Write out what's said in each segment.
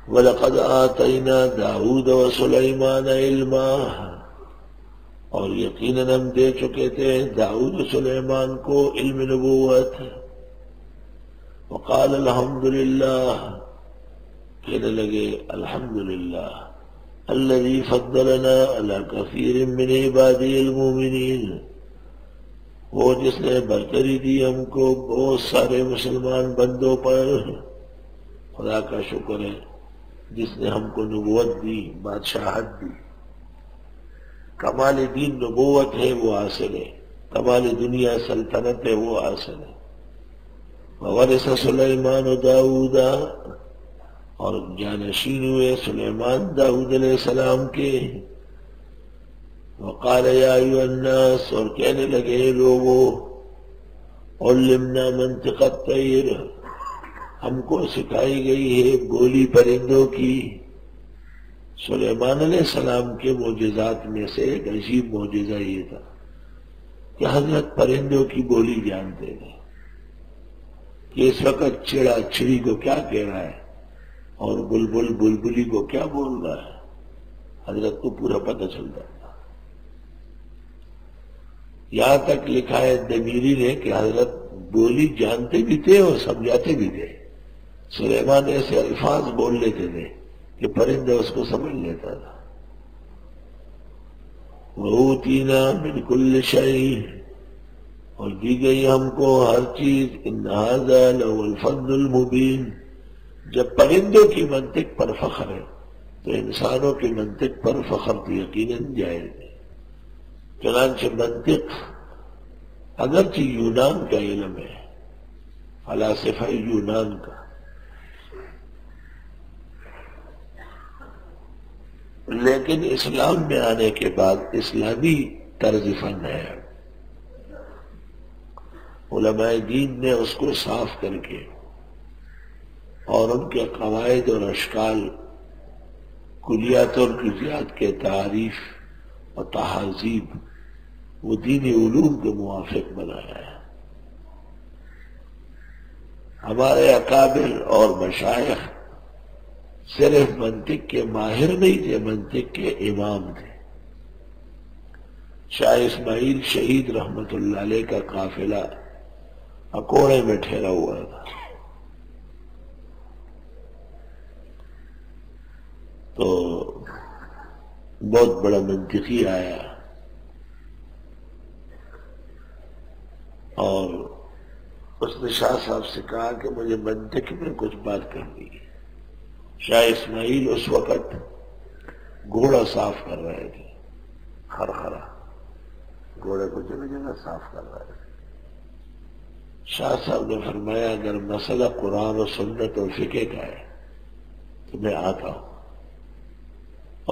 وَلَقَدْ آتَيْنَا دَاوُودَ وَسُلَيْمَانَ عِلْمًا، اور یقیناً ہم دے چکے تھے داؤد و سلیمان کو علم نبوت. وقال الحمدللہ، کہنے لگے الحمدللہ، الذی فضلنا علی کثیر من عبادی المؤمنین، وہ جس نے برتری دی ہم کو بہت سارے مسلمان بندوں پر. خدا کا شکر ہے جس نے ہم کو نبوت دی، بادشاہت دی. کمال دین نبوت ہے وہ حاصل ہے، کمال دنیا سلطنت ہے وہ حاصل ہے. وورث سلیمان داؤد، اور جانشین ہوئے سلیمان داؤد علیہ السلام کے. وقال یا ایھا الناس، اور کہنے لگے لوگوں، علمنا منطق الطیر، ہم کو سکھائی گئی ہے بولی پرندوں کی. سلیمان علیہ السلام کے معجزات میں سے ایک عجیب معجزہ یہ تھا کہ حضرت پرندوں کی بولی جانتے تھے کہ اس وقت چڑا چڑی کو کیا کہہ رہا ہے اور بلبل بلبلی کو کیا بول رہا ہے. حضرت کو پورا پتہ چلتا تھا. یہاں تک لکھا ہے دمیری نے کہ حضرت بولی جانتے بھی تھے اور سمجھاتے بھی تھے. سلیمان ایسے الفاظ بول لیتے تھے کہ پرندہ اس کو سمجھ لیتا تھا. وَأُوتِينَا مِن كُلِّ شَيْءٍ، اور دی گئی ہم کو ہر چیز. إِنَّ هَذَا لَهُوَ الْفَضْلُ الْمُبِينُ. جب پرندوں کی منطق پر فخر ہے تو انسانوں کی منطق پر فخر تو یقیناً جائز ہے. چنانچہ منطق اگرچہ یونان کا علم ہے، فلاسفہ یونان کا، لیکن اسلام میں آنے کے بعد اسلامی طرز فن ہے. علماء دین نے اس کو صاف کر کے اور ان کے قواعد اور اشکال، کلیات اور جزیات کے تعریف اور تہذیب وہ دینی علوم کے موافق بنایا ہے. ہمارے اکابر اور مشائخ صرف منطق کے ماہر نہیں تھے، منطق کے امام تھے. شاہ اسماعیل شہید رحمت اللہ علیہ کا قافلہ اکوڑے میں ٹھہرا ہوا تھا. تو بہت بڑا منطقی آیا اور اس نے شاہ صاحب سے کہا کہ مجھے منطق میں کچھ بات کرنی ہے. شاہ اسماعیل اس وقت گھوڑا صاف کر رہے تھے، خرخرا گھوڑے کو جگہ جگہ صاف کر رہے تھے. شاہ صاحب نے فرمایا اگر مسئلہ قرآن و سنت اور فقہ کا ہے تو میں آتا ہوں،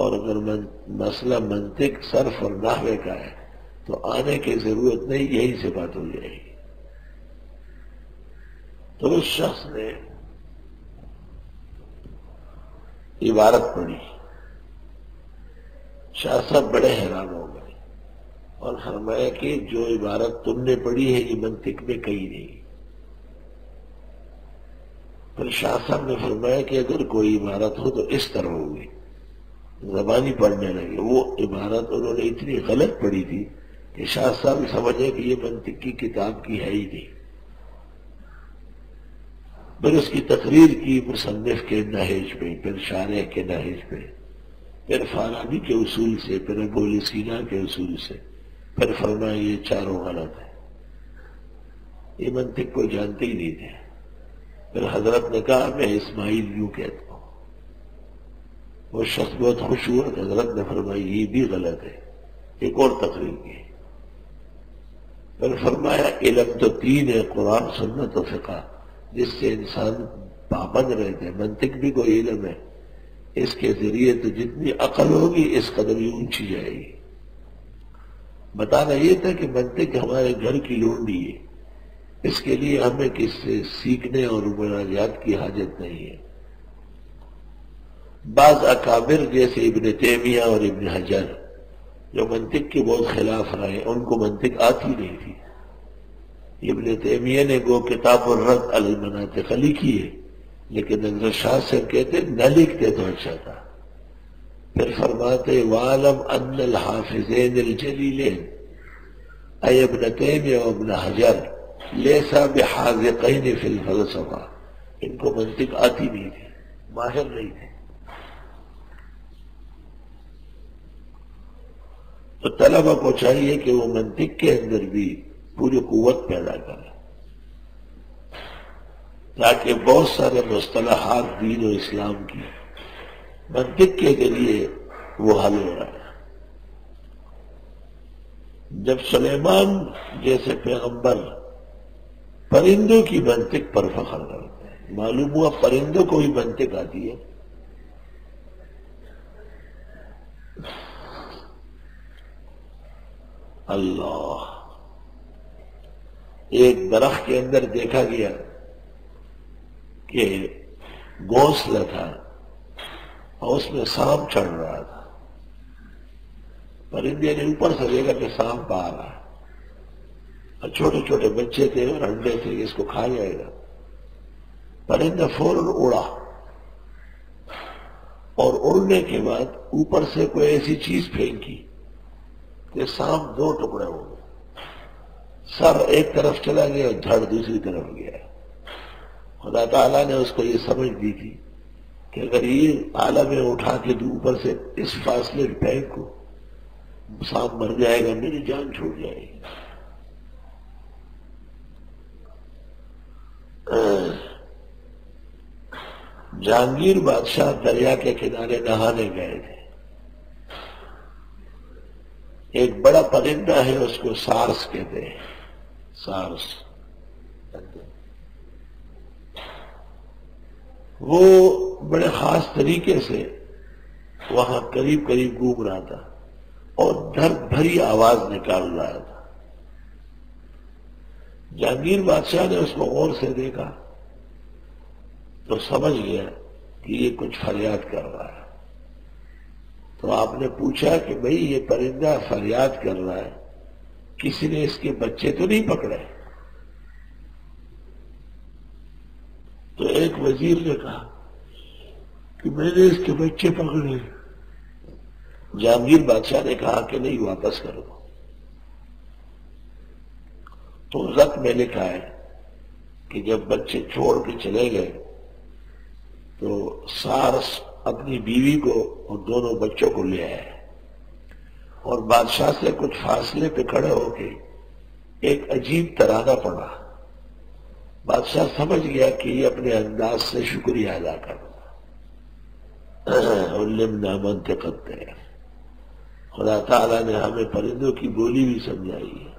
اور اگر مسئلہ منطق صرف اور نحوے کا ہے تو آنے کی ضرورت نہیں، یہی سے بات ہو جائے گی. تو اس شخص نے عبارت پڑھی. شاہ صاحب بڑے حیران ہو گئے اور فرمایا کہ جو عبارت تم نے پڑھی ہے یہ منطق میں کہیں نہیں. پھر شاہ صاحب نے فرمایا کہ اگر کوئی عبارت ہو تو اس طرح ہوگی. زبانی پڑھنے لگے. وہ عبارت انہوں نے اتنی غلط پڑھی تھی کہ شاہ صاحب سمجھے کہ یہ منطق کی کتاب کی ہے ہی نہیں. پھر اس کی تقریر کی مصنف کے نہج پہ، پھر شارح کے نہج پہ، پھر فارابی کے اصول سے، پھر ابو سینا کے اصول سے. پھر فرمایا یہ چاروں غلط ہے، یہ منطق کو جانتے ہی نہیں تھے. پھر حضرت نے کہا میں اسماعیل یوں کہتا ہوں. وہ شخص بہت خوش ہوا. حضرت نے فرمایا یہ بھی غلط ہے. ایک اور تقریر کی. پھر فرمایا علم تو تین ہے، قرآن سنت و فقہ، جس سے انسان پابند رہتے ہیں. منطق بھی کوئی علم ہے، اس کے ذریعے تو جتنی عقل ہوگی اس قدر ہی اونچی جائے گی. بتانا یہ تھا کہ منطق ہمارے گھر کی لونڈی ہے، اس کے لیے ہمیں کس سے سیکھنے اور مناجات کی حاجت نہیں ہے. بعض اکابر جیسے ابن تیمیہ اور ابن حجر جو منطق کے بہت خلاف رہے، ان کو منطق آتی نہیں تھی. ابن تیمیہ نے وہ کتاب الرد علی المناطق لکھی ہے لیکن حضرت شاہ سے کہتے نہ لکھتے تو اچھا تھا. پھر فرماتے وَعَلَمْ أَنَّ الْحَافِظَيْنِ الْجَلِيلَيْنِ أي ابن تیمیہ و ابن حجر لیسا بحاذقین فی الفلسفہ. ان کو منطق آتی نہیں تھی، ماہر نہیں تھے. تو طلبہ کو چاہیے کہ وہ منطق کے اندر بھی پوری قوت پیدا کرے، تاکہ بہت سارے مصطلحات دین و اسلام کی منطق کے ذریعے وہ حل ہو رہا ہے. جب سلیمان جیسے پیغمبر پرندوں کی منطق پر فخر کرتے ہیں، معلوم ہوا پرندوں کو ہی منطق آتی ہے. اللہ، ایک درخت کے اندر دیکھا گیا کہ گھونسلہ تھا اور اس میں سانپ چڑھ رہا تھا. پرندے نے اوپر سے دیکھا کہ سانپ آ رہا ہے، اور چھوٹے چھوٹے بچے تھے اور انڈے تھے، اس کو کھا جائے گا. پرندہ فوراً اڑا، اور اڑنے کے بعد اوپر سے کوئی ایسی چیز پھینکی کہ سانپ دو ٹکڑے ہو گئے. سر ایک طرف چلا گیا اور دھڑ دوسری طرف گیا. خدا تعالیٰ نے اس کو یہ سمجھ دی تھی کہ اگر یہ آلہ میں اٹھا کے اوپر سے اس فاصلے پھینک کو سانپ مر جائے گا، میری جان چھوٹ جائے گی. جہانگیر بادشاہ دریا کے کنارے نہانے گئے تھے. ایک بڑا پرندہ ہے، اس کو سارس کہتے ہیں، سارس. وہ بڑے خاص طریقے سے وہاں قریب قریب گھوم رہا تھا اور درد بھری آواز نکال رہا تھا. جہانگیر بادشاہ نے اس کو غور سے دیکھا تو سمجھ گیا کہ یہ کچھ فریاد کر رہا ہے. تو آپ نے پوچھا کہ بھئی یہ پرندہ فریاد کر رہا ہے، کسی نے اس کے بچے تو نہیں پکڑے؟ تو ایک وزیر نے کہا کہ میں نے اس کے بچے پکڑے. جہانگیر بادشاہ نے کہا کہ نہیں، واپس کرو. تو رت میں لکھا ہے کہ جب بچے چھوڑ کے چلے گئے تو سارس اپنی بیوی کو اور دونوں بچوں کو لے آئے اور بادشاہ سے کچھ فاصلے پہ کھڑے ہو کے ایک عجیب ترانہ پڑا. بادشاہ سمجھ گیا کہ یہ اپنے انداز سے شکریہ ادا کر رہا. علمنا منطق الطیر. خدا تعالیٰ نے ہمیں پرندوں کی بولی بھی سمجھائی ہے.